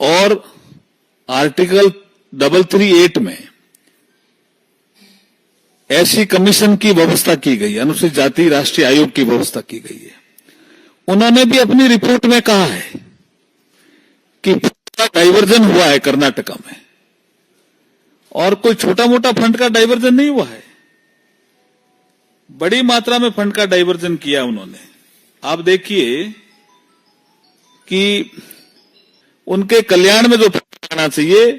और आर्टिकल 338 में ऐसी कमीशन की व्यवस्था की गई है, अनुसूचित जाति राष्ट्रीय आयोग की व्यवस्था की गई है। उन्होंने भी अपनी रिपोर्ट में कहा है कि डाइवर्जन हुआ है कर्नाटका में, और कोई छोटा मोटा फंड का डाइवर्जन नहीं हुआ है, बड़ी मात्रा में फंड का डाइवर्जन किया उन्होंने। आप देखिए कि उनके कल्याण में जो फंड आना चाहिए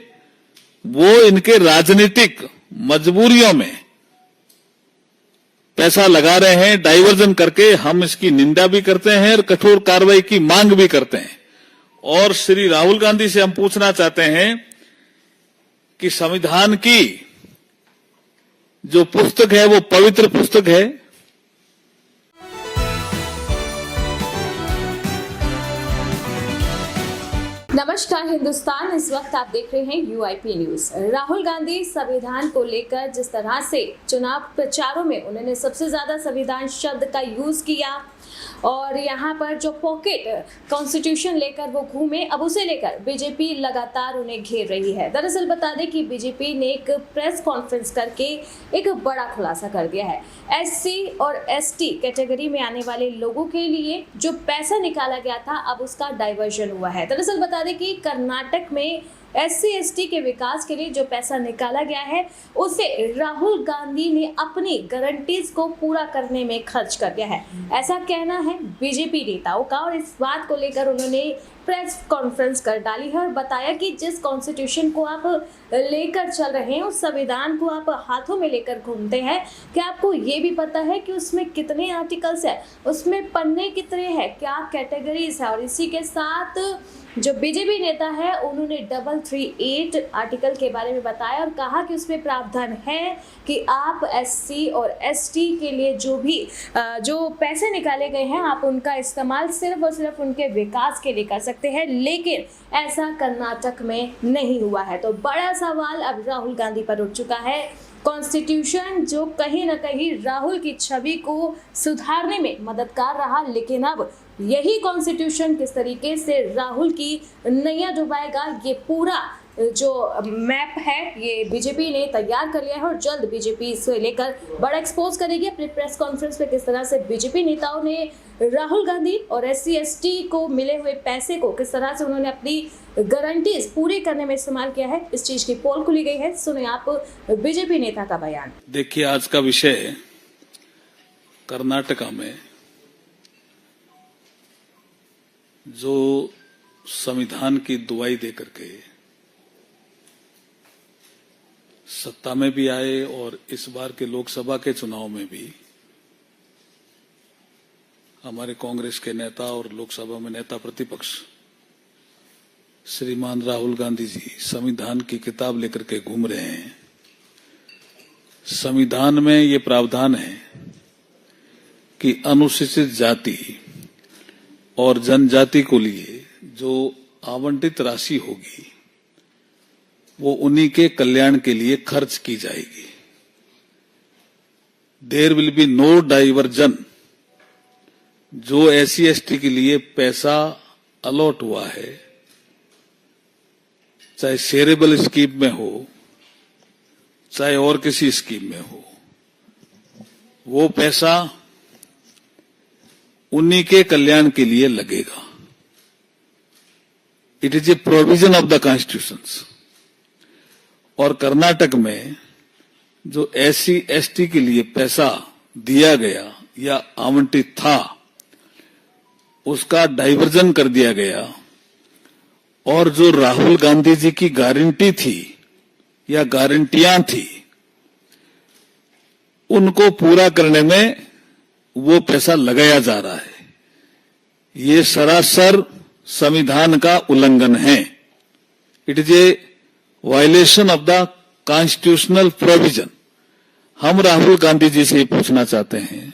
वो इनके राजनीतिक मजबूरियों में पैसा लगा रहे हैं, डाइवर्जन करके। हम इसकी निंदा भी करते हैं और कठोर कार्रवाई की मांग भी करते हैं। और श्री राहुल गांधी से हम पूछना चाहते हैं कि संविधान की जो पुस्तक है वो पवित्र पुस्तक है। नमस्कार हिंदुस्तान, इस वक्त आप देख रहे हैं यूआईपी न्यूज। राहुल गांधी संविधान को लेकर जिस तरह से चुनाव प्रचारों में उन्होंने सबसे ज्यादा संविधान शब्द का यूज किया और यहाँ पर जो पॉकेट कॉन्स्टिट्यूशन लेकर वो घूमे, अब उसे लेकर बीजेपी लगातार उन्हें घेर रही है। दरअसल बता दें कि बीजेपी ने एक प्रेस कॉन्फ्रेंस करके एक बड़ा खुलासा कर दिया है। एससी और एसटी कैटेगरी में आने वाले लोगों के लिए जो पैसा निकाला गया था अब उसका डाइवर्जन हुआ है। दरअसल बता दें कि कर्नाटक में एससी एसटी के विकास के लिए जो पैसा निकाला गया है उसे राहुल गांधी ने अपनी गारंटीज को पूरा करने में खर्च कर दिया है, ऐसा कहना है बीजेपी नेताओं का। और इस बात को लेकर उन्होंने प्रेस कॉन्फ्रेंस कर डाली है और बताया कि जिस कॉन्स्टिट्यूशन को आप लेकर चल रहे हैं, उस संविधान को आप हाथों में लेकर घूमते हैं, क्या आपको ये भी पता है कि उसमें कितने आर्टिकल्स है, उसमें पन्ने कितने हैं, क्या कैटेगरीज है। और इसी के साथ जो बीजेपी नेता है उन्होंने 338 आर्टिकल के बारे में बताया और कहा कि उसमें प्रावधान है कि आप एससी और एसटी के लिए जो पैसे निकाले गए हैं आप उनका इस्तेमाल सिर्फ और सिर्फ उनके विकास के लिए कर सकते हैं, लेकिन ऐसा कर्नाटक में नहीं हुआ है। तो बड़ा सवाल अब राहुल गांधी पर उठ चुका है। कॉन्स्टिट्यूशन जो कहीं ना कहीं राहुल की छवि को सुधारने में मददगार रहा, लेकिन अब यही कॉन्स्टिट्यूशन किस तरीके से राहुल की नैया डुबाएगा, ये पूरा जो मैप है ये बीजेपी ने तैयार कर लिया है और जल्द बीजेपी इसे लेकर बड़ा एक्सपोज करेगी अपने प्रेस कॉन्फ्रेंस में। किस तरह से बीजेपी नेताओं ने राहुल गांधी और एससी एसटी को मिले हुए पैसे को किस तरह से उन्होंने अपनी गारंटीज पूरी करने में इस्तेमाल किया है, इस चीज की पोल खुली गई है। सुने आप बीजेपी नेता का बयान। देखिए, आज का विषय है कर्नाटका में जो संविधान की दुआई देकर के सत्ता में भी आए और इस बार के लोकसभा के चुनाव में भी हमारे कांग्रेस के नेता और लोकसभा में नेता प्रतिपक्ष श्रीमान राहुल गांधी जी संविधान की किताब लेकर के घूम रहे हैं। संविधान में ये प्रावधान है कि अनुसूचित जाति और जनजाति को लिए जो आवंटित राशि होगी वो उन्हीं के कल्याण के लिए खर्च की जाएगी। There will be no diversion. जो एससी एसटी के लिए पैसा अलॉट हुआ है, चाहे शेयरेबल स्कीम में हो चाहे और किसी स्कीम में हो, वो पैसा उन्हीं के कल्याण के लिए लगेगा। It is a provision of the constitution. और कर्नाटक में जो एससी एसटी के लिए पैसा दिया गया या आवंटित था उसका डाइवर्जन कर दिया गया, और जो राहुल गांधी जी की गारंटी थी या गारंटियां थी उनको पूरा करने में वो पैसा लगाया जा रहा है। ये सरासर संविधान का उल्लंघन है। It is a violation of the constitutional provision. हम राहुल गांधी जी से पूछना चाहते हैं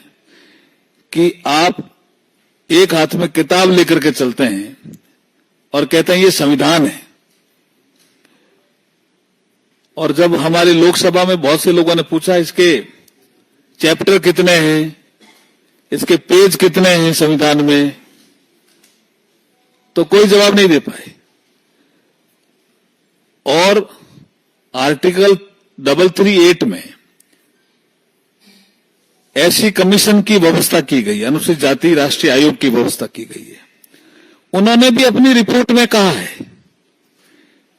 कि आप एक हाथ में किताब लेकर के चलते हैं और कहते हैं ये संविधान है, और जब हमारे लोकसभा में बहुत से लोगों ने पूछा इसके चैप्टर कितने हैं, इसके पेज कितने हैं संविधान में, तो कोई जवाब नहीं दे पाए। और आर्टिकल 338 में ऐसी कमीशन की व्यवस्था की गई है, अनुसूचित जाति राष्ट्रीय आयोग की व्यवस्था की गई है। उन्होंने भी अपनी रिपोर्ट में कहा है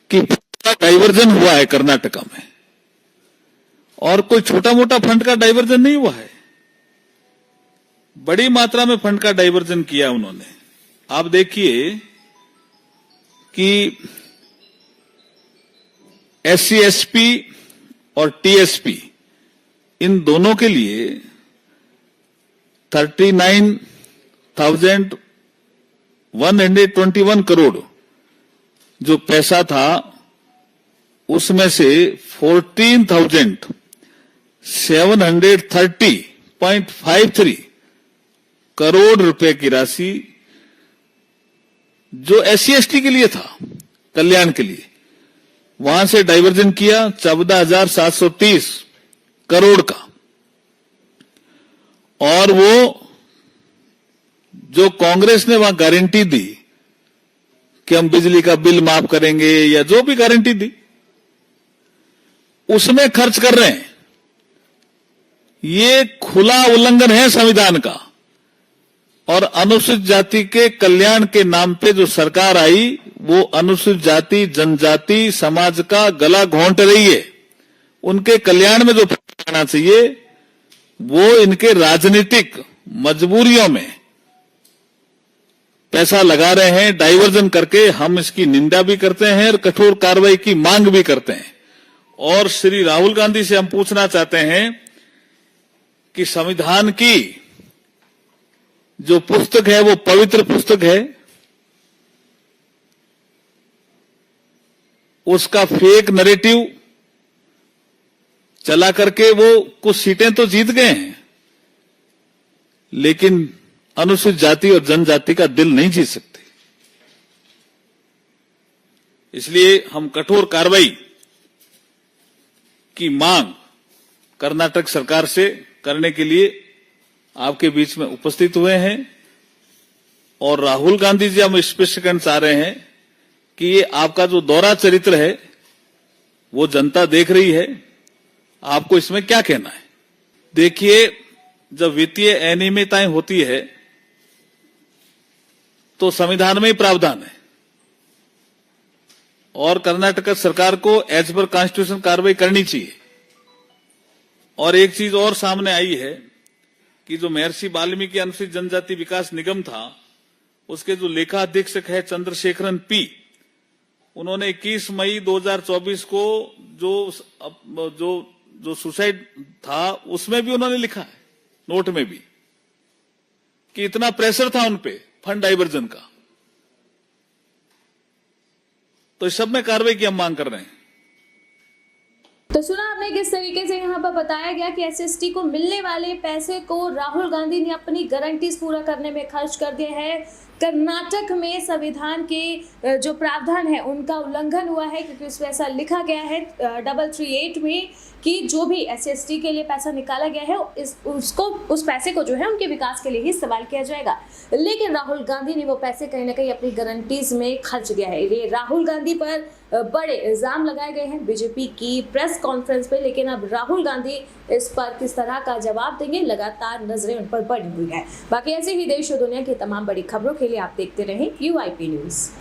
कि डाइवर्जन हुआ है कर्नाटका में, और कोई छोटा मोटा फंड का डाइवर्जन नहीं हुआ है, बड़ी मात्रा में फंड का डाइवर्जन किया उन्होंने। आप देखिए कि SC SP और TSP इन दोनों के लिए 39,121 करोड़ जो पैसा था, उसमें से 14,730.53 करोड़ रुपए की राशि जो SC ST के लिए था, कल्याण के लिए, वहां से डाइवर्जन किया 14,730 करोड़ का। और वो जो कांग्रेस ने वहां गारंटी दी कि हम बिजली का बिल माफ करेंगे या जो भी गारंटी दी, उसमें खर्च कर रहे हैं। ये खुला उल्लंघन है संविधान का। और अनुसूचित जाति के कल्याण के नाम पे जो सरकार आई, वो अनुसूचित जाति जनजाति समाज का गला घोंट रही है। उनके कल्याण में जो आना चाहिए वो इनके राजनीतिक मजबूरियों में पैसा लगा रहे हैं, डाइवर्जन करके। हम इसकी निंदा भी करते हैं और कठोर कार्रवाई की मांग भी करते हैं। और श्री राहुल गांधी से हम पूछना चाहते हैं कि संविधान की जो पुस्तक है वो पवित्र पुस्तक है, उसका फेक नैरेटिव चला करके वो कुछ सीटें तो जीत गए हैं, लेकिन अनुसूचित जाति और जनजाति का दिल नहीं जीत सकते। इसलिए हम कठोर कार्रवाई की मांग कर्नाटक सरकार से करने के लिए आपके बीच में उपस्थित हुए हैं। और राहुल गांधी जी, हम स्पष्ट करना चाह रहे हैं कि ये आपका जो दोहरा चरित्र है वो जनता देख रही है, आपको इसमें क्या कहना है? देखिए, जब वित्तीय अनियमितताएं होती है तो संविधान में ही प्रावधान है और कर्नाटक सरकार को एज पर कॉन्स्टिट्यूशन कार्रवाई करनी चाहिए। और एक चीज और सामने आई है कि जो महर्षि वाल्मीकि अनुसूचित जनजाति विकास निगम था, उसके जो लेखा अधीक्षक है चंद्रशेखरन पी, उन्होंने 21 मई 2024 को जो सुसाइड था उसमें भी उन्होंने लिखा है, नोट में भी, कि इतना प्रेशर था उन पे फंड डाइवर्जन का। तो इस सब में कार्रवाई की हम मांग कर रहे हैं। तो सुना आपने किस तरीके से यहाँ पर बताया गया कि SST को मिलने वाले पैसे को राहुल गांधी ने अपनी गारंटीज पूरा करने में खर्च कर दिया है। कर्नाटक में संविधान के जो प्रावधान है उनका उल्लंघन हुआ है, क्योंकि उसमें ऐसा लिखा गया है 338 में कि जो भी SST के लिए पैसा निकाला गया है उस पैसे को जो है उनके विकास के लिए ही इस्तेमाल किया जाएगा। लेकिन राहुल गांधी ने वो पैसे कहीं ना कहीं अपनी गारंटीज में खर्च गया है। ये राहुल गांधी पर बड़े इल्जाम लगाए गए हैं बीजेपी की प्रेस कॉन्फ्रेंस पे, लेकिन अब राहुल गांधी इस पर किस तरह का जवाब देंगे, लगातार नजरें उन पर बढ़ी हुई है। बाकी ऐसे ही देश और दुनिया की तमाम बड़ी खबरों के लिए आप देखते रहें UIP न्यूज।